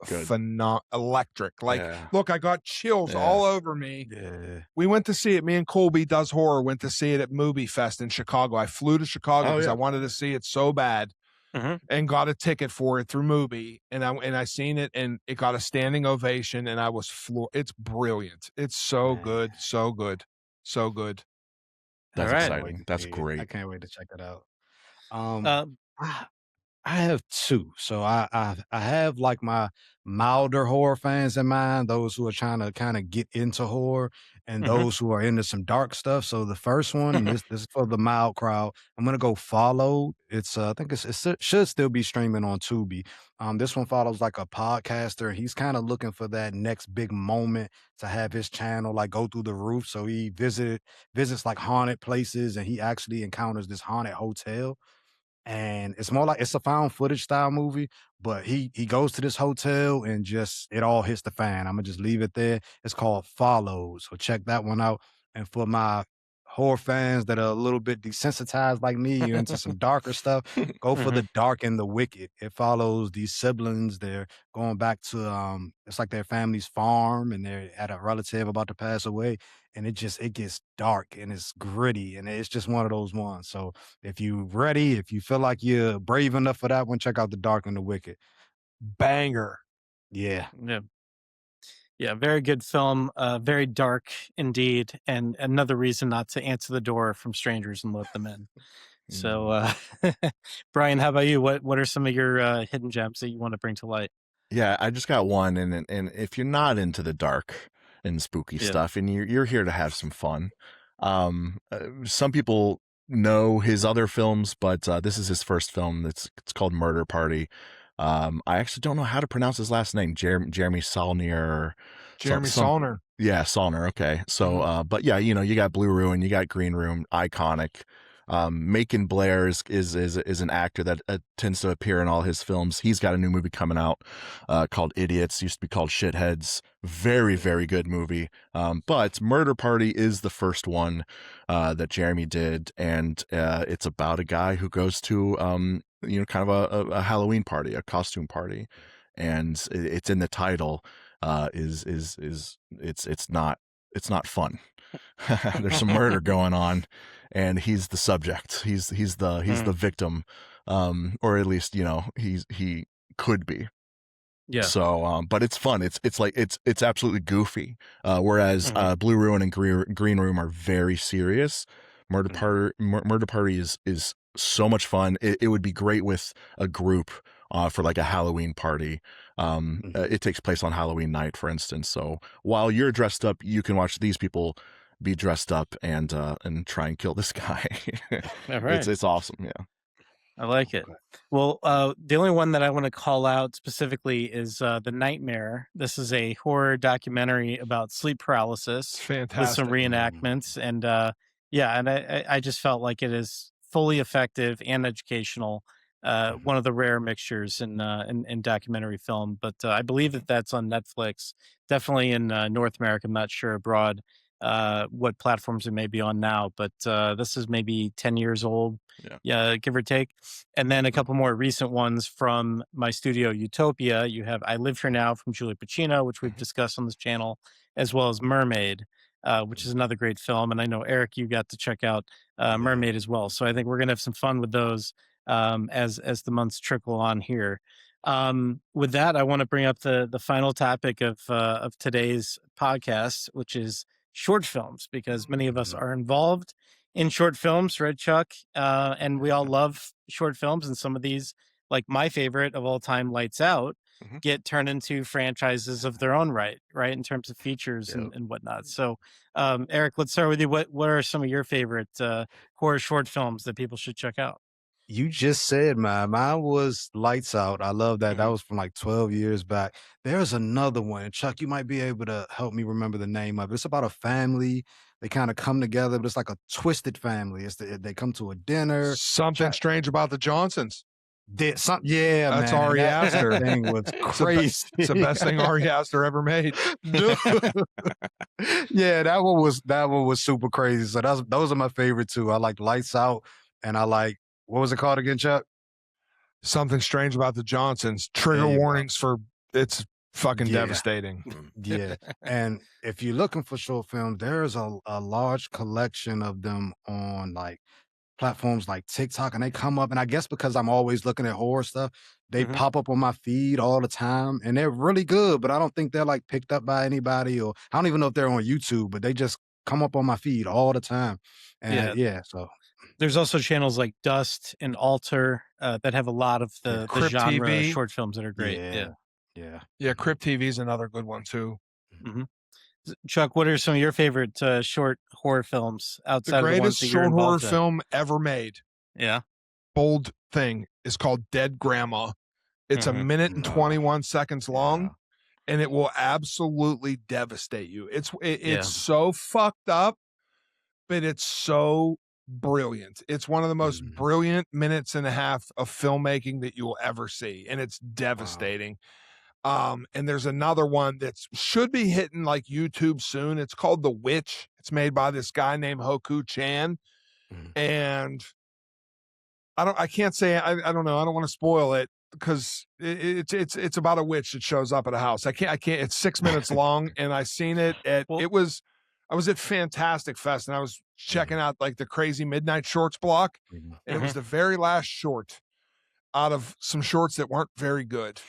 electric. Like, look, I got chills all over me. Yeah. We went to see it. Me and Colby Does Horror went to see it at Movie Fest in Chicago. I flew to Chicago because I wanted to see it so bad, and got a ticket for it through Mubi. And I seen it, and it got a standing ovation, and I was floored. It's brilliant. It's so good, so good, so good. That's exciting. That's great. I can't wait to check it out. I have two. So I have like my milder horror fans in mind, those who are trying to kind of get into horror, and those who are into some dark stuff. So the first one, and this is for the mild crowd, I'm gonna go Follow. It's I think it should still be streaming on Tubi. This one follows like a podcaster. He's kind of looking for that next big moment to have his channel like go through the roof. So he visits like haunted places, and he actually encounters this haunted hotel. And it's more like it's a found footage style movie, but he goes to this hotel and just it all hits the fan. I'm gonna just leave it there. It's called Follow, so check that one out. And for my horror fans that are a little bit desensitized like me, you into some darker stuff, go for Mhm. The Dark and the Wicked. It follows these siblings. They're going back to it's like their family's farm and they're at a relative about to pass away. And it gets dark and it's gritty and it's just one of those ones. So if you're ready, if you feel like you're brave enough for that one, check out The Dark and the Wicked. Banger. Yeah. Yeah. Yeah, very good film, very dark indeed, and another reason not to answer the door from strangers and let them in. So, Brian, how about you? What are some of your hidden gems that you want to bring to light? Yeah, I just got one, and if you're not into the dark and spooky Yeah. stuff, and you're here to have some fun, some people know his other films, but this is his first film. It's called Murder Party. I actually don't know how to pronounce his last name, Jeremy Saulnier. Jeremy some Saulnier. Yeah, Saulnier. Okay, so but yeah, you got Blue Ruin, you got Green Room, iconic. Macon Blair is an actor that tends to appear in all his films. He's got a new movie coming out called Idiots. Used to be called Shitheads. Very, very good movie. But Murder Party is the first one that Jeremy did, and it's about a guy who goes to kind of a Halloween party, a costume party, and it's in the title. It's not fun. There's some murder going on, and he's the subject. He's the victim, or at least he could be. Yeah. So, but it's fun. It's absolutely goofy. Whereas Blue Ruin and Green Room are very serious. Murder Party is so much fun. It would be great with a group for like a Halloween party. It takes place on Halloween night, for instance. So while you're dressed up, you can watch these people be dressed up and try and kill this guy. All right. It's awesome. Yeah. I like it. Okay. Well, the only one that I want to call out specifically is The Nightmare. This is a horror documentary about sleep It's paralysis with some fantastic. reenactments. And yeah, and I just felt like it is fully effective and educational. One of the rare mixtures in documentary film. But I believe that that's on Netflix, definitely in North America. I'm not sure abroad what platforms it may be on now, but this is maybe 10 years old, yeah, give or take. And then a couple more recent ones from my studio, Utopia. You have I Live Here Now from Julie Pacino, which we've discussed on this channel, as well as Mermaid, which is another great film. And I know, Eric, you got to check out Mermaid as well. So I think we're going to have some fun with those as the months trickle on here. With that, I want to bring up the final topic of today's podcast, which is short films, because many of us are involved in short films, right, Chuck? And we all love short films, and some of these, like my favorite of all time, Lights Out, get turned into franchises of their own right, in terms of features and whatnot. So, Eric, let's start with you. What are some of your favorite horror short films that people should check out? You just said mine was Lights Out. I love that. That was from like 12 years back. There's another one. And Chuck, you might be able to help me remember the name of it. It's about a family. They kind of come together, but it's like a twisted family. They come to a dinner. Something strange about the Johnsons. Yeah, That's man. Ari That Aster. thing was crazy. It's the best thing Ari Aster ever made. Dude. Yeah, that one was super crazy. So those are my favorite too. I like Lights Out, and I like, what was it called again, Chuck? Something strange about the Johnsons. Trigger There you go. warnings for it's fucking Yeah. devastating. Yeah. And if you're looking for short films, there's a large collection of them on like platforms like TikTok, and they come up, and I guess because I'm always looking at horror stuff, they pop up on my feed all the time, and they're really good, but I don't think they're like picked up by anybody, or I don't even know if they're on YouTube, but they just come up on my feed all the time. And so There's also channels like Dust and Alter that have a lot of the Crypt genre TV. short films that are great. Yeah, Crypt TV is another good one too. Chuck, what are some of your favorite short horror films outside The of the ones greatest that you're short horror involved in? film ever made. Yeah. Bold thing is called Dead Grandma. It's a minute and 21 seconds long, and it will absolutely devastate you. It's so fucked up, but it's so brilliant. It's one of the most brilliant minutes and a half of filmmaking that you will ever see, and it's devastating. And there's another one that should be hitting like YouTube soon. It's called The Witch. It's made by this guy named Hoku Chan. And I can't say, I don't know. I don't want to spoil it because it's about a witch that shows up at a house. I can't, it's 6 minutes long, and I seen it at, I was at Fantastic Fest, and I was checking out like the Crazy Midnight Shorts block. And it was the very last short out of some shorts that weren't very good.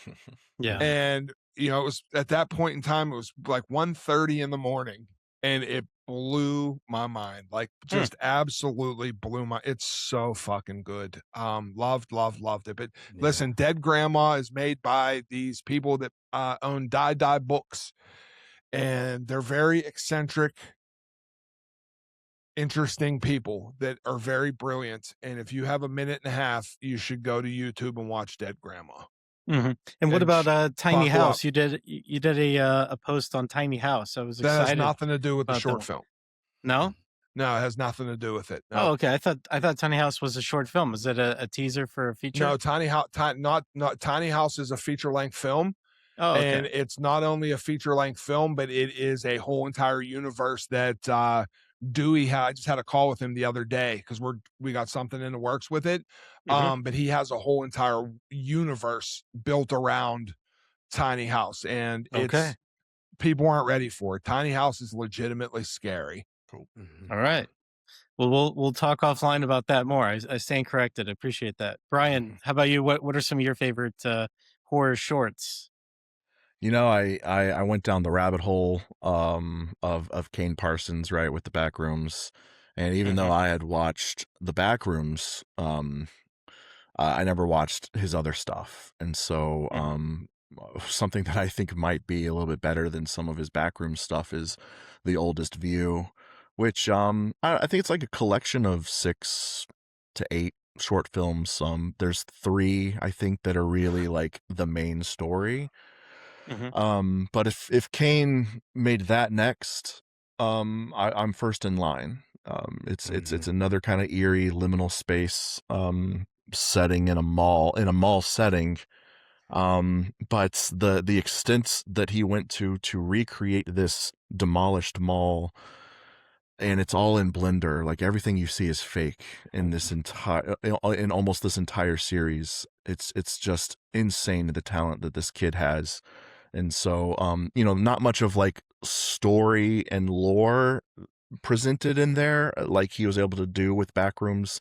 Yeah. And, you know, it was at that point in time, it was like 1:30 in the morning, and it blew my mind. Like, just absolutely blew my, it's so fucking good. Loved it. But listen, Dead Grandma is made by these people that own Die Books, and they're very eccentric, interesting people that are very brilliant. And if you have a minute and a half, you should go to YouTube and watch Dead Grandma. And what about Tiny buckle House? up. You did a post on Tiny House. I was That excited. has nothing to do with the about short that film. No? No, it has nothing to do with it. No. Oh, okay. I thought Tiny House was a short film. Is it a teaser for a feature? No, Tiny House, not Tiny House is a feature length film. Oh, okay. And it's not only a feature length film, but it is a whole entire universe that Dewey had. I just had a call with him the other day because we got something in the works with it. But he has a whole entire universe built around Tiny House, and it's people aren't ready for it. Tiny House is legitimately scary. Cool. All right. Well, we'll talk offline about that more. I stand corrected. I appreciate that. Bryan, how about you? What are some of your favorite horror shorts? You know, I went down the rabbit hole of Kane Parsons, right, with the Backrooms, and even though I had watched the Backrooms, I never watched his other stuff, and so something that I think might be a little bit better than some of his Backroom stuff is The Oldest View, which I think it's like a collection of 6 to 8 short films. There's 3 I think that are really like the main story. But if Kane made that next, I'm first in line. It's another kind of eerie liminal space setting in a mall setting. But the extent that he went to recreate this demolished mall, and it's all in Blender, like everything you see is fake in this in almost this entire series. It's just insane, the talent that this kid has. And so, you know, not much of like story and lore presented in there, like he was able to do with Backrooms,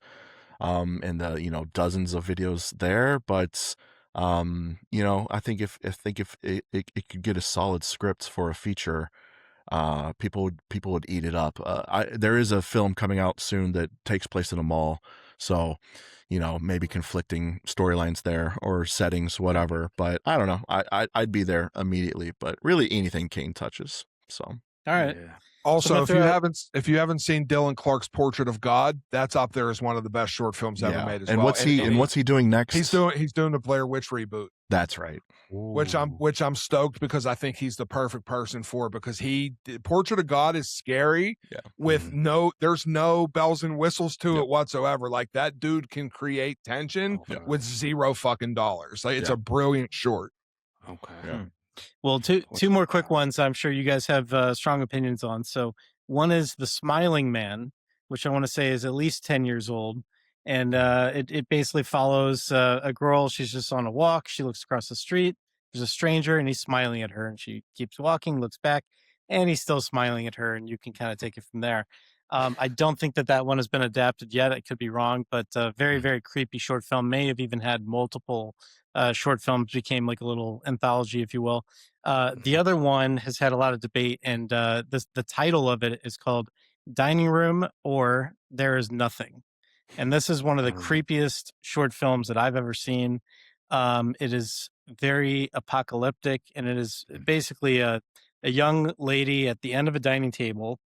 and the, you know, dozens of videos there. But, you know, I think if it could get a solid script for a feature, people would eat it up. There is a film coming out soon that takes place in a mall, so, you know, maybe conflicting storylines there or settings, whatever. But I don't know. I'd be there immediately. But really, anything Kane touches. So all right. Yeah. Also, if you haven't seen Dylan Clark's Portrait of God, that's up there as one of the best short films ever made as and well. What's he doing next? He's doing the Blair Witch reboot. That's right. Which I'm stoked because I think he's the perfect person for it, because Portrait of God is scary with there's no bells and whistles to it whatsoever. Like, that dude can create tension with zero fucking dollars. Like, it's a brilliant short. Okay. Yeah. Well, two more quick ones I'm sure you guys have strong opinions on. So one is The Smiling Man, which I want to say is at least 10 years old. And it basically follows a girl. She's just on a walk. She looks across the street. There's a stranger, and he's smiling at her. And she keeps walking, looks back, and he's still smiling at her. And you can kind of take it from there. I don't think that one has been adapted yet. I could be wrong, but very, very creepy short film. May have even had multiple short films, became like a little anthology, if you will. The other one has had a lot of debate, and the title of it is called Dining Room or There Is Nothing. And this is one of the creepiest short films that I've ever seen. It is very apocalyptic, and it is basically a young lady at the end of a dining table,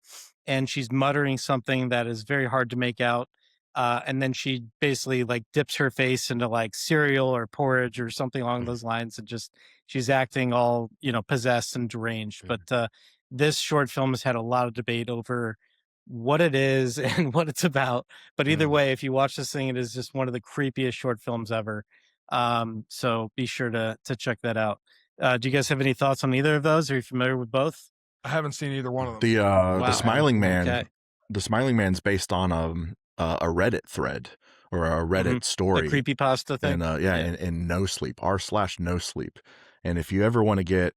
and she's muttering something that is very hard to make out. And then she basically like dips her face into like cereal or porridge or something along those lines, and just she's acting all, you know, possessed and deranged. But this short film has had a lot of debate over what it is and what it's about. But either way, if you watch this thing, it is just one of the creepiest short films ever. So be sure to check that out. Do you guys have any thoughts on either of those? Are you familiar with both? I haven't seen either one of them. The Wow. Smiling Man, Okay. the Smiling Man's based on a Reddit thread or a Reddit The story. creepypasta thing. And in No Sleep, r/No Sleep. And if you ever want to get,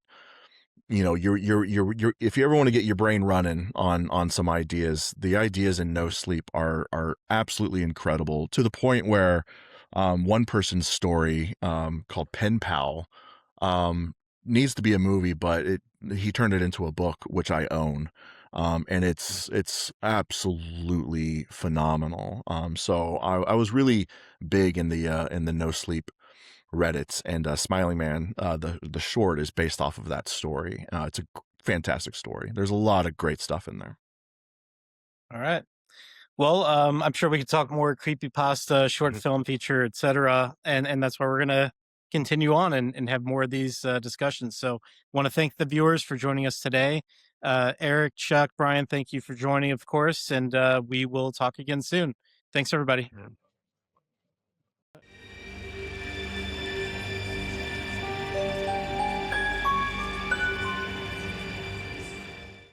you know, if you ever want to get your brain running on some ideas, the ideas in No Sleep are absolutely incredible, to the point where one person's story called Pen Pal needs to be a movie, but he turned it into a book, which I own. And it's absolutely phenomenal. So I was really big in the No Sleep Reddits, and Smiling Man, the short is based off of that story. It's a fantastic story. There's a lot of great stuff in there. All right. Well, I'm sure we could talk more creepypasta, short film feature, etc. And that's why we're gonna continue on and have more of these discussions. So want to thank the viewers for joining us today. Eric, Chuck, Bryan, thank you for joining, of course, and we will talk again soon. Thanks, everybody.